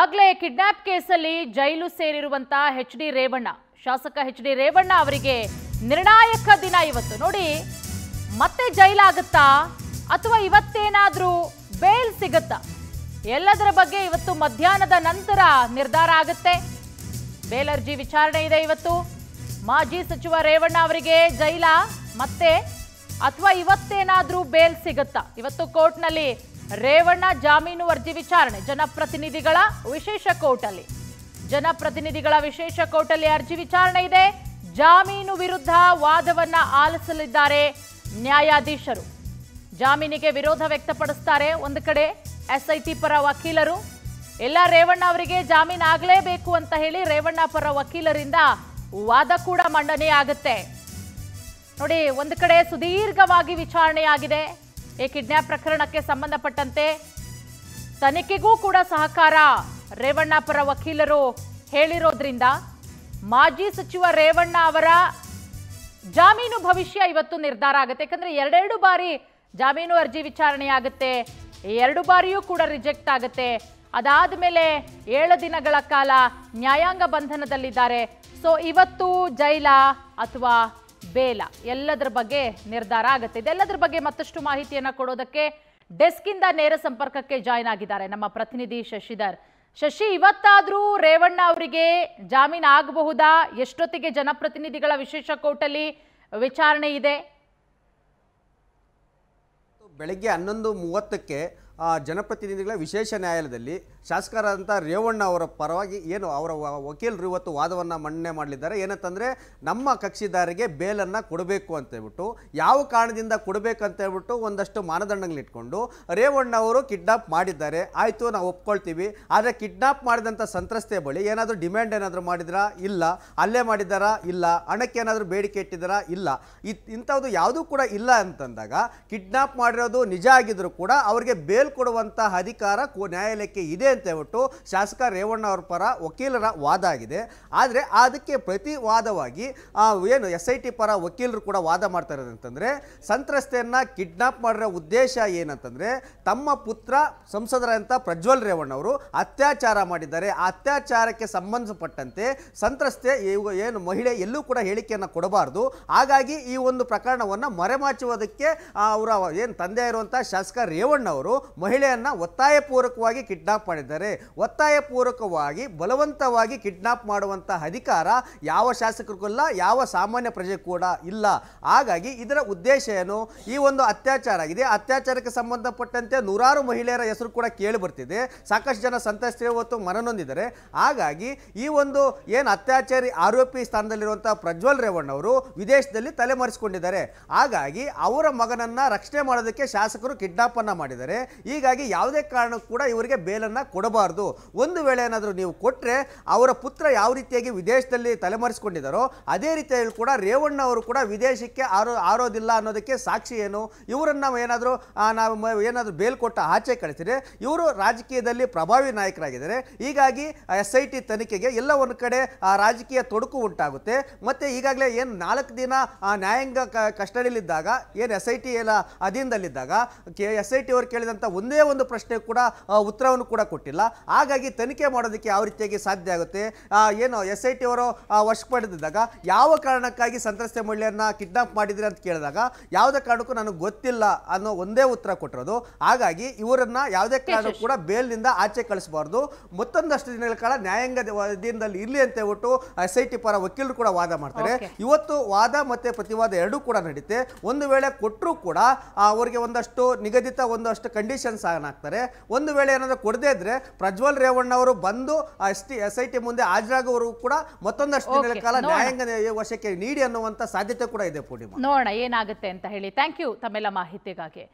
ಆಗ್ಲೇ ಕಿಡ್ನಾಪ್ ಕೇಸಲ್ಲಿ ಜೈಲು ಸೇರಿರುವಂತ ಎಚ್.ಡಿ. ರೇವಣ್ಣ, ಶಾಸಕ ಎಚ್.ಡಿ. ರೇವಣ್ಣ ಅವರಿಗೆ ನಿರ್ಣಾಯಕ ದಿನ ಇವತ್ತು. ನೋಡಿ, ಮತ್ತೆ ಜೈಲಾಗುತ್ತಾ ಅಥವಾ ಇವತ್ತೇನಾದ್ರೂ ಬೇಲ್ ಸಿಗುತ್ತಾ? ಎಲ್ಲದರ ಬಗ್ಗೆ ಇವತ್ತು ಮಧ್ಯಾಹ್ನದ ನಂತರ ನಿರ್ಧಾರ ಆಗುತ್ತೆ. ಬೇಲ್ ಅರ್ಜಿ ವಿಚಾರಣೆ ಇದೆ ಇವತ್ತು. ಮಾಜಿ ಸಚಿವ ರೇವಣ್ಣ ಅವರಿಗೆ ಜೈಲ ಮತ್ತೆ ಅಥವಾ ಇವತ್ತೇನಾದ್ರೂ ಬೇಲ್ ಸಿಗುತ್ತಾ? ಇವತ್ತು ಕೋರ್ಟ್ನಲ್ಲಿ ರೇವಣ್ಣ ಜಾಮೀನು ಅರ್ಜಿ ವಿಚಾರಣೆ ಜನಪ್ರತಿನಿಧಿಗಳ ವಿಶೇಷ ಕೋರ್ಟಲ್ಲಿ. ಜನಪ್ರತಿನಿಧಿಗಳ ವಿಶೇಷ ಕೋರ್ಟಲ್ಲಿ ಅರ್ಜಿ ವಿಚಾರಣೆ ಇದೆ. ಜಾಮೀನು ವಿರುದ್ಧ ವಾದವನ್ನ ಆಲಿಸಲಿದ್ದಾರೆ ನ್ಯಾಯಾಧೀಶರು. ಜಾಮೀನಿಗೆ ವಿರೋಧ ವ್ಯಕ್ತಪಡಿಸ್ತಾರೆ ಒಂದು ಕಡೆ ಎಸ್ಐಟಿ ಪರ ವಕೀಲರು. ಎಲ್ಲ ರೇವಣ್ಣ ಅವರಿಗೆ ಜಾಮೀನು ಆಗಲೇಬೇಕು ಅಂತ ಹೇಳಿ ರೇವಣ್ಣ ಪರ ವಕೀಲರಿಂದ ವಾದ ಕೂಡ ಮಂಡನೆ ಆಗುತ್ತೆ. ನೋಡಿ, ಒಂದು ಕಡೆ ಸುದೀರ್ಘವಾಗಿ ವಿಚಾರಣೆಯಾಗಿದೆ. ಈ ಕಿಡ್ನಾಪ್ ಪ್ರಕರಣಕ್ಕೆ ಸಂಬಂಧಪಟ್ಟಂತೆ ತನಿಖೆಗೂ ಕೂಡ ಸಹಕಾರ ರೇವಣ್ಣ ಪರ ವಕೀಲರು ಹೇಳಿರೋದ್ರಿಂದ ಮಾಜಿ ಸಚಿವ ರೇವಣ್ಣ ಅವರ ಜಾಮೀನು ಭವಿಷ್ಯ ಇವತ್ತು ನಿರ್ಧಾರ ಆಗುತ್ತೆ. ಯಾಕಂದ್ರೆ ಎರಡೆರಡು ಬಾರಿ ಜಾಮೀನು ಅರ್ಜಿ ವಿಚಾರಣೆ ಆಗುತ್ತೆ, 2 ಬಾರಿಯೂ ಕೂಡ ರಿಜೆಕ್ಟ್ ಆಗುತ್ತೆ. ಅದಾದ ಮೇಲೆ 7 ದಿನಗಳ ಕಾಲ ನ್ಯಾಯಾಂಗ ಬಂಧನದಲ್ಲಿದ್ದಾರೆ. ಸೊ ಇವತ್ತು ಜೈಲ ಅಥವಾ ಬೇಲ ಎಲ್ಲದರ ಬಗ್ಗೆ ನಿರ್ಧಾರ ಆಗುತ್ತೆ. ಇದೆಲ್ಲದರ ಬಗ್ಗೆ ಮತ್ತಷ್ಟು ಮಾಹಿತಿಯನ್ನ ಕೊಡೋದಕ್ಕೆ ಡೆಸ್ಕಿಂದ ನೇರ ಸಂಪರ್ಕಕ್ಕೆ ಜಾಯ್ನ್ ಆಗಿದ್ದಾರೆ ನಮ್ಮ ಪ್ರತಿನಿಧಿ ಶಶಿಧರ್. ಶಶಿ, ಇವತ್ತಾದ್ರೂ ರೇವಣ್ಣ ಅವರಿಗೆ ಜಾಮೀನು ಆಗಬಹುದಾ? ಎಷ್ಟೊತ್ತಿಗೆ ಜನಪ್ರತಿನಿಧಿಗಳ ವಿಶೇಷ ಕೋರ್ಟಲ್ಲಿ ವಿಚಾರಣೆ ಇದೆ? ಬೆಳಗ್ಗೆ 11:30ಕ್ಕೆ ಜನಪ್ರತಿನಿಧಿಗಳ ವಿಶೇಷ ನ್ಯಾಯಾಲಯದಲ್ಲಿ ಶಾಸಕರಾದಂಥ ರೇವಣ್ಣ ಅವರ ಪರವಾಗಿ ಏನು ಅವರ ವಕೀಲರು ಇವತ್ತು ವಾದವನ್ನು ಮಂಡನೆ ಮಾಡಲಿದ್ದಾರೆ. ಏನಂತಂದರೆ, ನಮ್ಮ ಕಕ್ಷಿದಾರಿಗೆ ಬೇಲನ್ನು ಕೊಡಬೇಕು ಅಂತ ಹೇಳ್ಬಿಟ್ಟು, ಯಾವ ಕಾರಣದಿಂದ ಕೊಡಬೇಕಂತ ಹೇಳ್ಬಿಟ್ಟು ಒಂದಷ್ಟು ಮಾನದಂಡಗಳಿಟ್ಕೊಂಡು ರೇವಣ್ಣ ಅವರು ಕಿಡ್ನಾಪ್ ಮಾಡಿದ್ದಾರೆ, ಆಯಿತು ನಾವು ಒಪ್ಕೊಳ್ತೀವಿ. ಆದರೆ ಕಿಡ್ನಾಪ್ ಮಾಡಿದಂಥ ಸಂತ್ರಸ್ತೆ ಬಳಿ ಏನಾದರೂ ಡಿಮ್ಯಾಂಡ್ ಏನಾದರೂ ಮಾಡಿದ್ರಾ? ಇಲ್ಲ. ಅಲ್ಲೇ ಮಾಡಿದ್ದಾರಾ? ಇಲ್ಲ. ಹಣಕ್ಕೆ ಏನಾದರೂ ಬೇಡಿಕೆ ಇಟ್ಟಿದ್ದಾರಾ? ಇಲ್ಲ. ಇಂಥದ್ದು ಯಾವುದೂ ಕೂಡ ಇಲ್ಲ ಅಂತಂದಾಗ ಕಿಡ್ನಾಪ್ ಮಾಡಿರೋದು ನಿಜ ಆಗಿದ್ರು ಕೂಡ ಅವರಿಗೆ ಬೇಲ್ ಕೊಡುವಂಥ ಅಧಿಕಾರ ನ್ಯಾಯಾಲಯಕ್ಕೆ ಇದೆ ಅಂತ ಹೇಳ್ಬಿಟ್ಟು ಶಾಸಕ ರೇವಣ್ಣ ಅವರ ಪರ ವಕೀಲರ ವಾದ ಆಗಿದೆ. ಆದರೆ ಅದಕ್ಕೆ ಪ್ರತಿವಾದವಾಗಿ ಏನು SIT ಪರ ವಕೀಲರು ಕೂಡ ವಾದ ಮಾಡ್ತಾ ಇರೋದಂತಂದರೆ, ಸಂತ್ರಸ್ತೆಯನ್ನು ಕಿಡ್ನಾಪ್ ಮಾಡಿರೋ ಉದ್ದೇಶ ಏನಂತಂದರೆ, ತಮ್ಮ ಪುತ್ರ ಸಂಸದರಂಥ ಪ್ರಜ್ವಲ್ ರೇವಣ್ಣ ಅವರು ಅತ್ಯಾಚಾರ ಮಾಡಿದ್ದಾರೆ. ಆ ಅತ್ಯಾಚಾರಕ್ಕೆ ಸಂಬಂಧಪಟ್ಟಂತೆ ಸಂತ್ರಸ್ತೆ ಏನು ಮಹಿಳೆ ಎಲ್ಲೂ ಕೂಡ ಹೇಳಿಕೆಯನ್ನು ಕೊಡಬಾರ್ದು. ಹಾಗಾಗಿ ಈ ಒಂದು ಪ್ರಕರಣವನ್ನು ಮರೆಮಾಚುವುದಕ್ಕೆ ಅವರ ಏನು ತಂದೆ ಇರುವಂಥ ಶಾಸಕ ರೇವಣ್ಣ ಅವರು ಮಹಿಳೆಯನ್ನ ಒತ್ತಾಯಪೂರ್ವಕವಾಗಿ ಕಿಡ್ನಾಪ್ ಮಾಡಿದ್ದಾರೆ. ಒತ್ತಾಯಪೂರ್ವಕವಾಗಿ ಬಲವಂತವಾಗಿ ಕಿಡ್ನಾಪ್ ಮಾಡುವಂಥ ಅಧಿಕಾರ ಯಾವ ಶಾಸಕರಿಗೂ ಇಲ್ಲ, ಯಾವ ಸಾಮಾನ್ಯ ಪ್ರಜೆ ಕೂಡ ಇಲ್ಲ. ಹಾಗಾಗಿ ಇದರ ಉದ್ದೇಶ ಏನು? ಈ ಒಂದು ಅತ್ಯಾಚಾರ ಆಗಿದೆ. ಅತ್ಯಾಚಾರಕ್ಕೆ ಸಂಬಂಧಪಟ್ಟಂತೆ ನೂರಾರು ಮಹಿಳೆಯರ ಹೆಸರು ಕೂಡ ಕೇಳಿ ಬರ್ತಿದೆ. ಸಾಕಷ್ಟು ಜನ ಸಂತ್ರಸ್ತರು ಇವತ್ತು ಮನನೊಂದಿದ್ದಾರೆ. ಹಾಗಾಗಿ ಈ ಒಂದು ಏನು ಅತ್ಯಾಚಾರಿ ಆರೋಪಿ ಸ್ಥಾನದಲ್ಲಿರುವಂಥ ಪ್ರಜ್ವಲ್ ರೇವಣ್ಣ ಅವರು ವಿದೇಶದಲ್ಲಿ ತಲೆಮರೆಸಿಕೊಂಡಿದ್ದಾರೆ. ಹಾಗಾಗಿ ಅವರ ಮಗನನ್ನ ರಕ್ಷಣೆ ಮಾಡೋದಕ್ಕೆ ಶಾಸಕರು ಕಿಡ್ನಾಪ್ ಅನ್ನ ಮಾಡಿದ್ದಾರೆ. ಹೀಗಾಗಿ ಯಾವುದೇ ಕಾರಣಕ್ಕೂ ಕೂಡ ಇವರಿಗೆ ಬೇಲನ್ನು ಕೊಡಬಾರ್ದು. ಒಂದು ವೇಳೆ ಏನಾದರೂ ನೀವು ಕೊಟ್ಟರೆ ಅವರ ಪುತ್ರ ಯಾವ ರೀತಿಯಾಗಿ ವಿದೇಶದಲ್ಲಿ ತಲೆಮರೆಸಿಕೊಂಡಿದ್ದಾರೋ ಅದೇ ರೀತಿಯಲ್ಲಿ ಕೂಡ ರೇವಣ್ಣ ಅವರು ಕೂಡ ವಿದೇಶಕ್ಕೆ ಆರೋದಿಲ್ಲ ಅನ್ನೋದಕ್ಕೆ ಸಾಕ್ಷಿ ಏನು? ಇವರನ್ನು ನಾವು ಏನಾದರೂ ಬೇಲ್ ಕೊಟ್ಟ ಆಚೆ ಕಳಿಸಿದರೆ ಇವರು ರಾಜಕೀಯದಲ್ಲಿ ಪ್ರಭಾವಿ ನಾಯಕರಾಗಿದ್ದಾರೆ. ಹೀಗಾಗಿ SIT ತನಿಖೆಗೆ ಎಲ್ಲ ಒಂದು ಕಡೆ ರಾಜಕೀಯ ತೊಡಕು ಉಂಟಾಗುತ್ತೆ. ಮತ್ತು ಈಗಾಗಲೇ ಏನು 4 ದಿನ ನ್ಯಾಯಾಂಗ ಕಸ್ಟಡಿಯಲ್ಲಿದ್ದಾಗ ಏನು SIT ಎಲ್ಲ ಅಧೀನದಲ್ಲಿದ್ದಾಗ SIT ಅವರು ಕೇಳಿದಂಥ ಒಂದೇ ಒಂದು ಪ್ರಶ್ನೆ ಕೂಡ ಉತ್ತರವನ್ನು ಕೂಡ ಕೊಟ್ಟಿಲ್ಲ. ಹಾಗಾಗಿ ತನಿಖೆ ಮಾಡೋದಕ್ಕೆ ಯಾವ ರೀತಿಯಾಗಿ ಸಾಧ್ಯ ಆಗುತ್ತೆ? ಏನು SIT ಅವರು ವಶ ಪಡೆದಿದ್ದಾಗ ಯಾವ ಕಾರಣಕ್ಕಾಗಿ ಸಂತ್ರಸ್ತೆ ಮಹಿಳೆಯನ್ನ ಕಿಡ್ನಾಪ್ ಮಾಡಿದ್ರಿ ಅಂತ ಕೇಳಿದಾಗ ಯಾವುದೇ ಕಾರಣಕ್ಕೂ ನನಗೆ ಗೊತ್ತಿಲ್ಲ ಅನ್ನೋ ಒಂದೇ ಉತ್ತರ ಕೊಟ್ಟಿರೋದು. ಹಾಗಾಗಿ ಇವರನ್ನ ಯಾವುದೇ ಕಾರಣಕ್ಕೂ ಕೂಡ ಬೇಲ್ನಿಂದ ಆಚೆ ಕಳಿಸಬಾರ್ದು. ಮತ್ತೊಂದಷ್ಟು ದಿನಗಳ ಕಾಲ ನ್ಯಾಯಾಂಗದ ಅಧೀನದಲ್ಲಿ ಇರಲಿ ಅಂತ ಹೇಳ್ಬಿಟ್ಟು SIT ಪರ ವಕೀಲರು ಕೂಡ ವಾದ ಮಾಡ್ತಾರೆ. ಇವತ್ತು ವಾದ ಮತ್ತೆ ಪ್ರತಿವಾದ ಎರಡೂ ಕೂಡ ನಡೀತೆ. ಒಂದು ವೇಳೆ ಕೊಟ್ಟರೂ ಕೂಡ ಅವರಿಗೆ ಒಂದಷ್ಟು ನಿಗದಿತ ಒಂದಷ್ಟು ಕಂಡೀಷನ್ಸ್ ಹಾಕ್ತಾರೆ. ಒಂದು ವೇಳೆ ಏನಾದರೂ ಕೊಡದೇ ಇದ್ರೆ ಪ್ರಜ್ವಲ್ ರೇವಣ್ಣ ಅವರು ಬಂದು SIT ಮುಂದೆ ಹಾಜರಾಗುವವರೆಗೂ ಕೂಡ ಮತ್ತೊಂದಷ್ಟು ದಿನಗಳ ಕಾಲ ನ್ಯಾಯಾಂಗ ವಶಕ್ಕೆ ನೀಡಿ ಅನ್ನುವಂಥ ಸಾಧ್ಯತೆ ಕೂಡ ಇದೆ. ಪೂರ್ಣಿಮಾ, ನೋಡೋಣ ಏನಾಗುತ್ತೆ ಅಂತ ಹೇಳಿ. ಥ್ಯಾಂಕ್ ಯು ತಮ್ಮೆಲ್ಲ ಮಾಹಿತಿಗಾಗಿ.